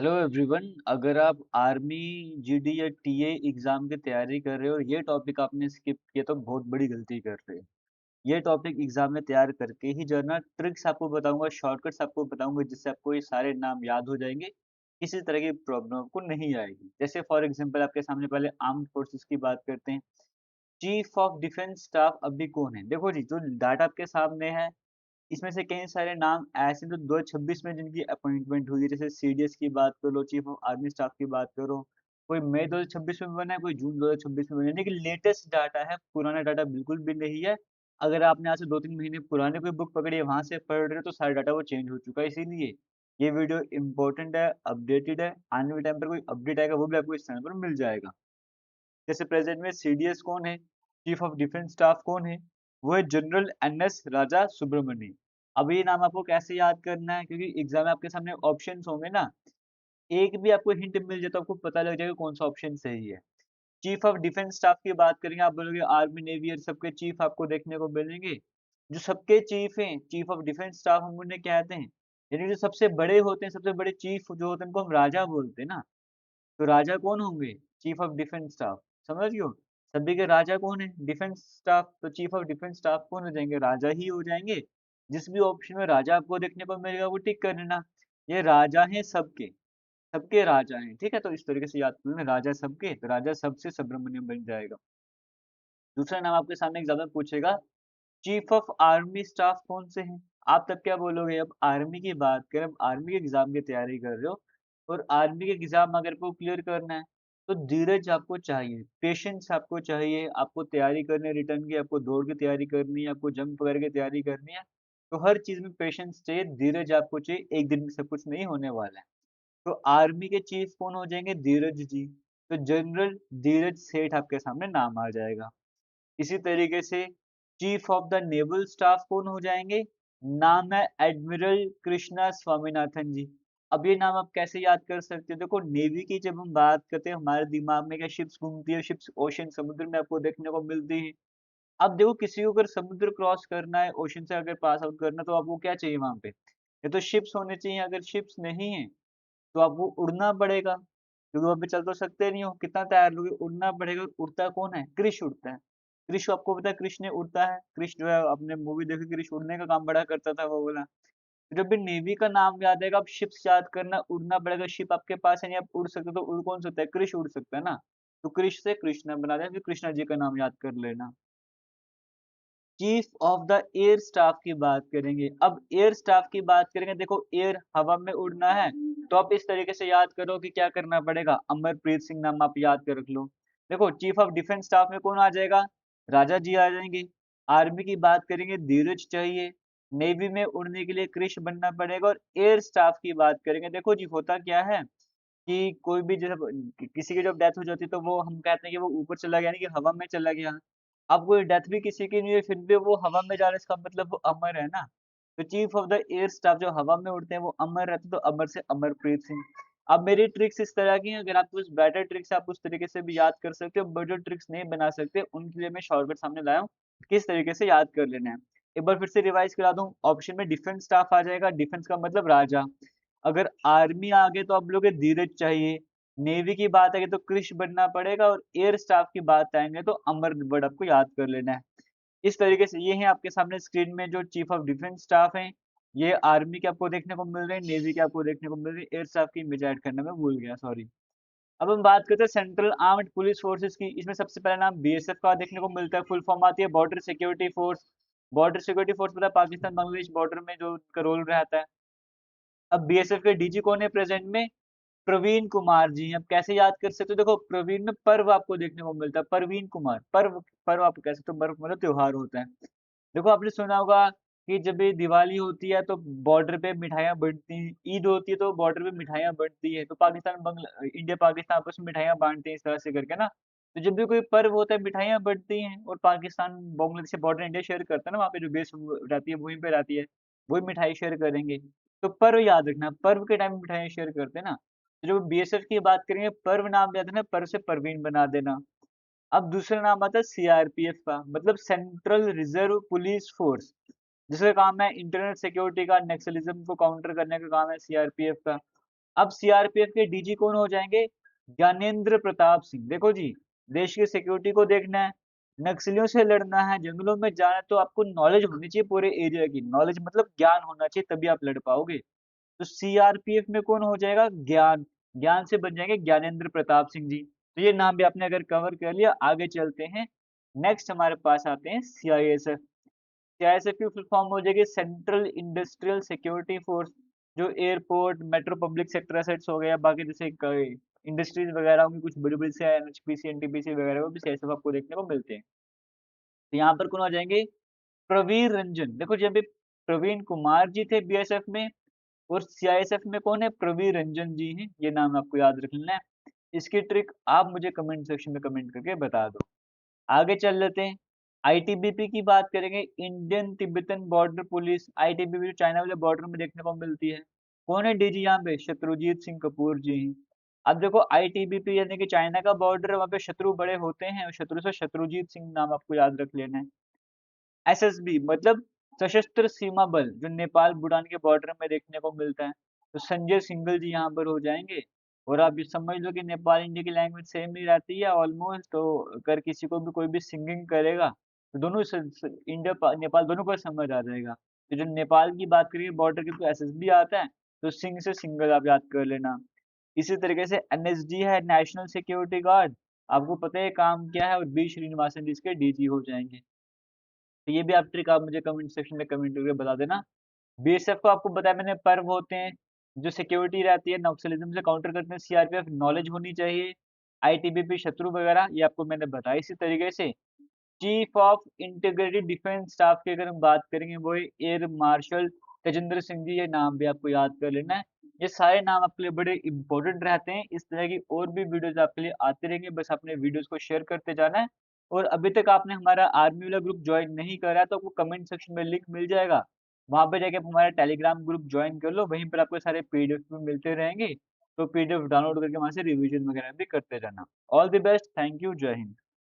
Hello everyone. अगर आप army, GD या टीए एग्जाम की तैयारी कर रहे हो और ये टॉपिक आपने स्किप किया तो बहुत बड़ी गलती कर रहे हो। ये टॉपिक एग्जाम में तैयार करके ही जो है ना ट्रिक्स आपको बताऊंगा, शॉर्टकट्स आपको बताऊंगा, जिससे आपको ये सारे नाम याद हो जाएंगे। किसी तरह की प्रॉब्लम आपको नहीं आएगी। जैसे फॉर एग्जांपल आपके सामने पहले आर्म्ड फोर्सेस की बात करते हैं। चीफ ऑफ डिफेंस स्टाफ अभी कौन है? देखो जी, जो डाटा आपके सामने है इसमें से कई सारे नाम ऐसे जो 2026 में जिनकी अपॉइंटमेंट हुई है। जैसे सीडीएस की बात कर लो, चीफ ऑफ आर्मी स्टाफ की बात करो। कोई मई 2026 में बना है, कोई जून 2026 में बना है, लेकिन लेटेस्ट डाटा है, पुराना डाटा बिल्कुल भी नहीं है। अगर आपने आज से 2-3 महीने पुराने कोई बुक पकड़ी है, वहाँ से पढ़ रहे हो, तो सारा डाटा वो चेंज हो चुका है। इसीलिए ये वीडियो इम्पोर्टेंट है, अपडेटेड है। आने वाले टाइम पर कोई अपडेट आएगा, वो भी आपको इस चैनल पर मिल जाएगा। जैसे प्रेजेंट में सीडीएस कौन है, चीफ ऑफ डिफेंस स्टाफ कौन है? वो है जनरल एनएस राजा सुब्रमण्यम। अब ये नाम आपको कैसे याद करना है, क्योंकि एग्जाम में आपके सामने ऑप्शंस होंगे ना, एक भी आपको हिंट मिल जाए तो आपको पता लग जाएगा कौन सा ऑप्शन सही है। चीफ ऑफ डिफेंस स्टाफ की बात करेंगे, आप बोलोगे आर्मी नेवी एयर सबके चीफ आपको देखने को मिलेंगे। जो सबके चीफ हैं, चीफ ऑफ डिफेंस स्टाफ हम उन्हें कहते हैं, यानी जो सबसे बड़े होते हैं, सबसे बड़े चीफ जो होते हैं उनको हम राजा बोलते हैं ना। तो राजा कौन होंगे? Chief of defence staff. समझ रहे हो? सभी के राजा कौन है? Defence staff. तो चीफ ऑफ डिफेंस स्टाफ कौन हो जाएंगे? राजा ही हो जाएंगे। जिस भी ऑप्शन में राजा आपको देखने को मिलेगा वो टिक कर देना। ये राजा हैं सबके, सबके राजा हैं। ठीक है, तो इस तरीके से याद कर लेना, राजा सबके, तो राजा सबसे सुब्रमण्यम बन जाएगा। दूसरा नाम आपके सामने एग्जाम में पूछेगा, चीफ ऑफ आर्मी स्टाफ कौन से हैं? आप तब क्या बोलोगे? अब आर्मी की बात करें, अब आर्मी के एग्जाम की तैयारी कर रहे हो और आर्मी के एग्जाम अगर को क्लियर करना है, तो धीरज आपको चाहिए, पेशेंस आपको चाहिए। आपको तैयारी करनी है रिटर्न की, आपको दौड़ की तैयारी करनी है, आपको जंप करके तैयारी करनी है। तो हर चीज में पेशेंस चाहिए, धीरज आपको चाहिए। एक दिन में सब कुछ नहीं होने वाला है। तो आर्मी के चीफ कौन हो जाएंगे? धीरज जी। तो जनरल धीरज सेठ आपके सामने नाम आ जाएगा। इसी तरीके से chief of the naval staff कौन हो जाएंगे? नाम है एडमिरल कृष्णा स्वामीनाथन जी। अब ये नाम आप कैसे याद कर सकते हो? देखो, नेवी की जब हम बात करते हैं, हमारे दिमाग में क्या शिप्स घूमती है, शिप्स ओशन समुद्र में आपको देखने को मिलती है। अब देखो, किसी को अगर समुद्र क्रॉस करना है, ओशन से अगर पास आउट करना है, तो आपको क्या चाहिए वहां पे? ये तो शिप्स होने चाहिए। अगर शिप्स नहीं है तो आपको उड़ना पड़ेगा, क्योंकि वहाँ पे चल तो सकते नहीं हो। कितना तैयार लोगे, उड़ना पड़ेगा। उड़ता कौन है? कृष उड़ता है। कृष आपको पता है, कृष ने उड़ता है। कृष जो है, आपने मूवी देखी, कृष उड़ने का काम बड़ा करता था वो वाला। तो जब भी नेवी का नाम याद आएगा, आप शिप्स याद करना, उड़ना पड़ेगा। शिप आपके पास है नहीं, आप उड़ सकते, तो उड़ कौन सकता है? कृष उड़ सकता है ना। तो कृष से कृष्णा बना दें, फिर कृष्णा जी का नाम याद कर लेना। Chief of the air staff की बात करेंगे। अब एयर स्टाफ की बात करेंगे, देखो एयर हवा में उड़ना है, तो आप इस तरीके से याद करो कि क्या करना पड़ेगा। अमरप्रीत सिंह नाम आप याद कर रख लो। देखो, चीफ ऑफ डिफेंस स्टाफ में कौन आ जाएगा? राजा जी आ जाएंगे। आर्मी की बात करेंगे, धीरज चाहिए। नेवी में उड़ने के लिए कृष बनना पड़ेगा। और एयर स्टाफ की बात करेंगे, देखो जी होता क्या है कि कोई भी जब किसी की जब डेथ हो जाती है, तो वो हम कहते हैं कि वो ऊपर चला गया, यानी कि हवा में चला गया। अब कोई डेथ भी किसी की नहीं है, फिर भी वो हवा में जा रहा है, इसका मतलब वो अमर है ना। तो chief of the air staff जो हवा में उड़ते हैं वो अमर रहते हैं, तो अमर से अमरप्रीत सिंह। अब मेरी ट्रिक्स इस तरह की हैं, अगर आपको कुछ बेटर ट्रिक्स आप उस तरीके से भी याद कर सकते हो, बट जो ट्रिक्स नहीं बना सकते उनके लिए मैं शॉर्टकट सामने लाया हूँ, किस तरीके से याद कर लेना है। एक बार फिर से रिवाइज करा दूं, ऑप्शन में डिफेंस स्टाफ आ जाएगा, डिफेंस का मतलब राजा। अगर आर्मी आ गए तो आप लोग धीरज चाहिए। नेवी की बात आएगी तो कृष बनना पड़ेगा, और एयर स्टाफ की बात आएंगे तो अमर वर्ड आपको याद कर लेना है। इस तरीके से ये है आपके सामने स्क्रीन में जो चीफ ऑफ डिफेंस स्टाफ हैं। ये आर्मी के आपको देखने को मिल रहे हैं, नेवी के आपको देखने को मिल रहे हैं। एयर स्टाफ की इमेज ऐड करना मैं भूल गया, सॉरी। अब हम बात करते हैं सेंट्रल आर्म्ड पुलिस फोर्सेस की। इसमें सबसे पहला नाम बीएसएफ का देखने को मिलता है, फुल फॉर्म आती है border security force. Border security force पता है, पाकिस्तान बांग्लादेश बॉर्डर में जो उनका रोल रहता है। अब बीएसएफ के डीजी कौन है प्रेजेंट में? प्रवीण कुमार जी। अब कैसे याद कर सकते हो? देखो, प्रवीण में पर्व आपको देखने को मिलता है, प्रवीण कुमार। पर्व, पर्व आप कह सकते हो, पर्व मतलब त्योहार होता है। देखो, आपने सुना होगा कि जब ये दिवाली होती है तो बॉर्डर पे मिठाइयाँ बंटती हैं, ईद होती है तो बॉर्डर पे मिठाइयाँ बंटती है, तो पाकिस्तान बांग्ला इंडिया पाकिस्तान आपस में मिठाइयाँ बांटते हैं, इस तरह से करके ना। तो जब भी कोई पर्व होता है, मिठाइयाँ बंटती हैं, और पाकिस्तान बांग्लादेश से बॉर्डर इंडिया शेयर करता है ना, वहाँ पे जो बेस रहती है वहीं पे रहती है, वही मिठाई शेयर करेंगे। तो पर्व याद रखना, पर्व के टाइम मिठाइयाँ शेयर करते हैं ना। तो जब बीएसएफ की बात करेंगे, पर्व नाम याद रखना, पर्व से परवीन बना देना। अब दूसरा नाम आता है सीआरपीएफ का, मतलब सेंट्रल रिजर्व पुलिस फोर्स, जिसका काम है इंटरनेट सिक्योरिटी का, नक्सलिज्म को काउंटर करने का काम है सीआरपीएफ का। अब सीआरपीएफ के डीजी कौन हो जाएंगे? ज्ञानेंद्र प्रताप सिंह। देखो जी, देश की सिक्योरिटी को देखना है, नक्सलियों से लड़ना है, जंगलों में जाना है, तो आपको नॉलेज होनी चाहिए पूरे एरिया की। नॉलेज मतलब ज्ञान होना चाहिए, तभी आप लड़ पाओगे। तो सीआरपीएफ में कौन हो जाएगा? ज्ञान। ज्ञान से बन जाएंगे ज्ञानेंद्र प्रताप सिंह जी। तो ये नाम भी आपने अगर कवर कर लिया, आगे चलते हैं। नेक्स्ट हमारे पास आते हैं सीआईएसएफ। सीआईएसएफ की फुल फॉर्म हो जाएगी सेंट्रल इंडस्ट्रियल सिक्योरिटी फोर्स। जो airport, metro, public sector assets हो गया, बाकी जैसे इंडस्ट्रीज वगैरह होंगी, कुछ बड़ी बड़ी से एनएचपीसी, एनटीपीसी वगैरह वो भी सीआईएसएफ आपको देखने को मिलते हैं। तो यहाँ पर कौन आ जाएंगे? प्रवीर रंजन। देखो जब भी प्रवीण कुमार जी थे बीएसएफ में, और सीआईएसएफ में कौन है? प्रवीर रंजन जी हैं। ये नाम आपको याद रख लेना है। इसकी ट्रिक आप मुझे कमेंट सेक्शन में कमेंट करके बता दो। आगे चल लेते हैं। आईटीबीपी की बात करेंगे, Indian Tibetan border police. ITBP जो चाइना वाले बॉर्डर में देखने को मिलती है। कौन है डीजी यहाँ पे? शत्रुजीत सिंह कपूर जी हैं। अब देखो आईटीबीपी यानी कि चाइना का बॉर्डर है, वहाँ पे शत्रु बड़े होते हैं, और शत्रु से शत्रुजीत सिंह नाम आपको याद रख लेना है। एसएसबी मतलब सशस्त्र सीमा बल, जो नेपाल भूटान के बॉर्डर में देखने को मिलता है। तो संजय सिंघल जी यहाँ पर हो जाएंगे। और आप ये समझ लो कि नेपाल इंडिया की लैंग्वेज सेम ही रहती है ऑलमोस्ट। तो अगर किसी को भी कोई भी सिंगिंग करेगा, तो दोनों इंडिया नेपाल दोनों को समझ आ जाएगा। तो जो नेपाल की बात करिए बॉर्डर की, तो एसएसबी आता है। तो सिंह से सिंगल आप याद कर लेना। इसी तरीके से एनएसजी है, नेशनल सिक्योरिटी गार्ड। आपको पता है काम क्या है, और बी श्रीनिवासन जी इसके डीजी हो जाएंगे। तो ये भी आप ट्रिक आप मुझे कमेंट सेक्शन में कमेंट करके बता देना। बीएसएफ को आपको बताया मैंने, पर्व होते हैं जो सिक्योरिटी रहती है, नक्सलिज्म से काउंटर करते हैं। सीआरपीएफ नॉलेज होनी चाहिए। आईटीबीपी शत्रु वगैरह, ये आपको मैंने बताया। इसी तरीके से chief of integrated defence staff की अगर हम बात करेंगे, वो है एयर मार्शल तेजेंद्र सिंह जी। ये नाम भी आपको याद कर लेना है। ये सारे नाम आपके लिए बड़े इंपॉर्टेंट रहते हैं। इस तरह की और भी वीडियोस आपके लिए आते रहेंगे, बस अपने वीडियोस को शेयर करते जाना है। और अभी तक आपने हमारा आर्मी वाला ग्रुप ज्वाइन नहीं करा है, तो आपको कमेंट सेक्शन में लिंक मिल जाएगा। वहां पे जाके आप हमारा टेलीग्राम ग्रुप ज्वाइन कर लो, वहीं पर आपको सारे पीडीएफ भी मिलते रहेंगे। तो पीडीएफ डाउनलोड करके वहां से रिवीजन वगैरह भी करते रहना। All the best, thank you, जय हिंद।